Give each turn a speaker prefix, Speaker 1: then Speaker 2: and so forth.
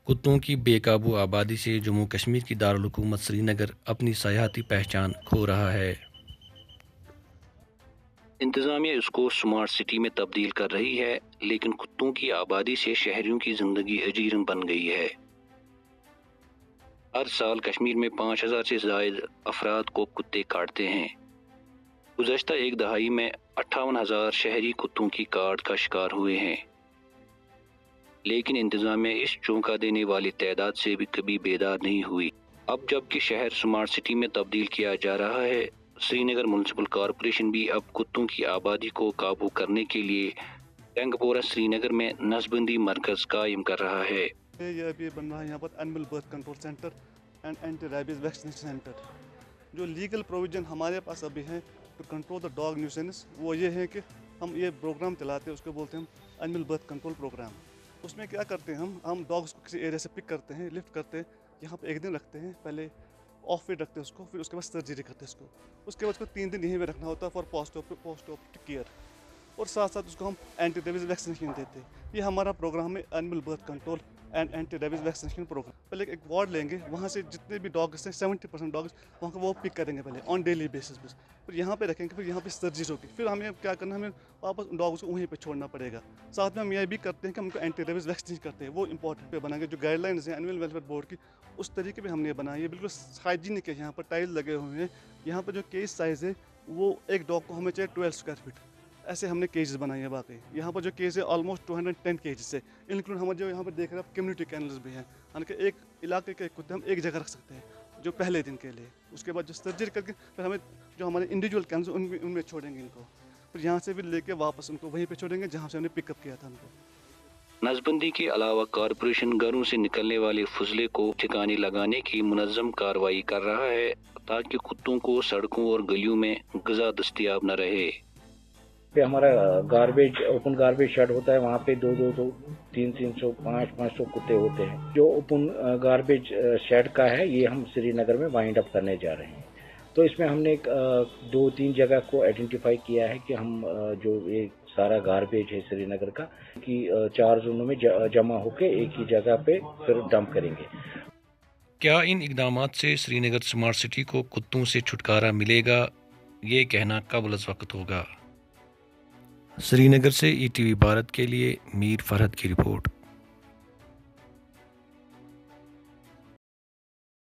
Speaker 1: کتوں کی بے قابو آبادی سے جموں کشمیر کی دارالحکومت سری نگر اپنی سیاحتی پہچان کھو رہا ہے۔ انتظامیہ اس کو سمارٹ سٹی میں تبدیل کر رہی ہے، لیکن کتوں کی آبادی سے شہریوں کی زندگی اجیرن بن گئی ہے۔ ہر سال کشمیر میں 5000 سے زائد افراد کو کتے کاٹتے ہیں۔ گزشتہ ایک دہائی میں 58,000 شہری کتوں کی کاٹ کا شکار ہوئے ہیں، لیکن انتظامیہ اس چونکا دینے والی تعداد سے بھی کبھی بیدار نہیں ہوئی۔ اب جب کہ شہر سمارٹ سٹی میں تبدیل کیا جا رہا ہے، سری نگر میونسپل کارپوریشن بھی اب کتوں کی آبادی کو قابو کرنے کے لیے ٹینگ پورہ سری نگر میں نسبندی مرکز قائم کر رہا ہے۔
Speaker 2: یہ ابھی بن رہا ہے یہاں پر animal birth control centre and anti rabies vaccination centre. جو لیگل پروویژن ہمارے پاس ابھی ہے to control the dog nuisance, وہ یہ ہے کہ ہم یہ پروگرام چلاتے ہیں، اس کو بولتے ہیں ہم اینیمل برتھ کنٹرول پروگرام۔ اس میں کیا کرتے ہیں ہم ڈاگس کو کسی ایریا سے پک کرتے ہیں، لفٹ کرتے ہیں، یہاں پہ ایک دن رکھتے ہیں، پہلے آف فیڈ رکھتے ہیں اس کو، پھر اس کے بعد سرجری کرتے ہیں اس کو، اس کے بعد اس کو 3 دن یہیں پہ رکھنا ہوتا ہے فار پوسٹ آپریٹو کیئر، اور ساتھ ساتھ اس کو ہم اینٹی ریبیز ویکسینیشن دیتے ہیں۔ یہ ہمارا پروگرام ہے animal birth control and anti rabies vaccination programme. پہلے ایک وارڈ لیں گے، وہاں سے جتنے بھی ڈاگس ہیں 70% ڈاگس وہاں کو وہ پک کریں گے پہلے آن ڈیلی بیسس پہ، پھر یہاں پہ رکھیں گے، پھر یہاں پہ سرجری ہوگی، پھر ہمیں کیا کرنا ہے، ہمیں واپس ڈاگس کو وہیں پہ چھوڑنا پڑے گا۔ ساتھ میں ہم یہ بھی کرتے ہیں کہ ہم کو اینٹی ریبیز ویکسینیشن کرتے ہیں، وہ امپورٹنٹ پہ بنائیں گے۔ جو گائیڈ لائنز ہیں اینیمل ویلفیئر بورڈ کی، اس طریقے پہ ہم نے بنائی ہے، بالکل ہائیجینک ہے۔ یہاں پر ٹائل لگے ہوئے ہیں، یہاں پر جو کیج سائز ہے وہ ایک ڈاگ کو ہمیں چاہیے 12 اسکوائر فٹ، ایسے ہم نے کیجز بنائے ہیں باقی۔ یہاں پر جو کیج ہے آلموسٹ 210 کیجز ہے، انکلوڈ ہمارے جو یہاں پر دیکھ رہے ہیں کمیونٹی کینلز بھی ہیں، یعنی کہ ایک علاقے کے کتے ہم ایک جگہ رکھ سکتے ہیں جو پہلے دن کے لیے، اس کے بعد جو سرجری کر کے پھر ہمیں جو ہمارے انڈیویجول کینلز ان میں چھوڑیں گے ان کو، پھر یہاں سے بھی لے کے واپس ان کو وہیں پہ چھوڑیں گے جہاں سے ہم نے پک اپ کیا تھا ان کو۔
Speaker 1: نسبندی کے علاوہ کارپوریشن گھروں سے نکلنے والے فضلے کو ٹھکانے لگانے کی منظم کارروائی کر رہا ہے تاکہ کتوں کو سڑکوں اور گلیوں میں غذا دستیاب نہ رہے۔
Speaker 3: ہمارا گاربیج اوپن گاربیج شیڈ ہوتا ہے، وہاں پہ 200 300 500 کتے ہوتے ہیں۔ جو اوپن گاربیج شیڈ کا ہے یہ ہم سری نگر میں وائنڈ اپ کرنے جا رہے ہیں، تو اس میں ہم نے 2-3 جگہ کو آئیڈینٹیفائی کیا ہے کہ ہم جو یہ سارا گاربیج ہے سری نگر کا کہ 4 زونوں میں جمع ہو کے ایک ہی جگہ پہ پھر ڈمپ کریں گے۔
Speaker 1: کیا ان اقدامات سے سری نگر سمارٹ سٹی کو کتوں سے چھٹکارا ملے گا؟ یہ کہنا قبل از وقت ہوگا۔ سری نگر سے ETV بھارت کے لیے میر فرحت کی رپورٹ۔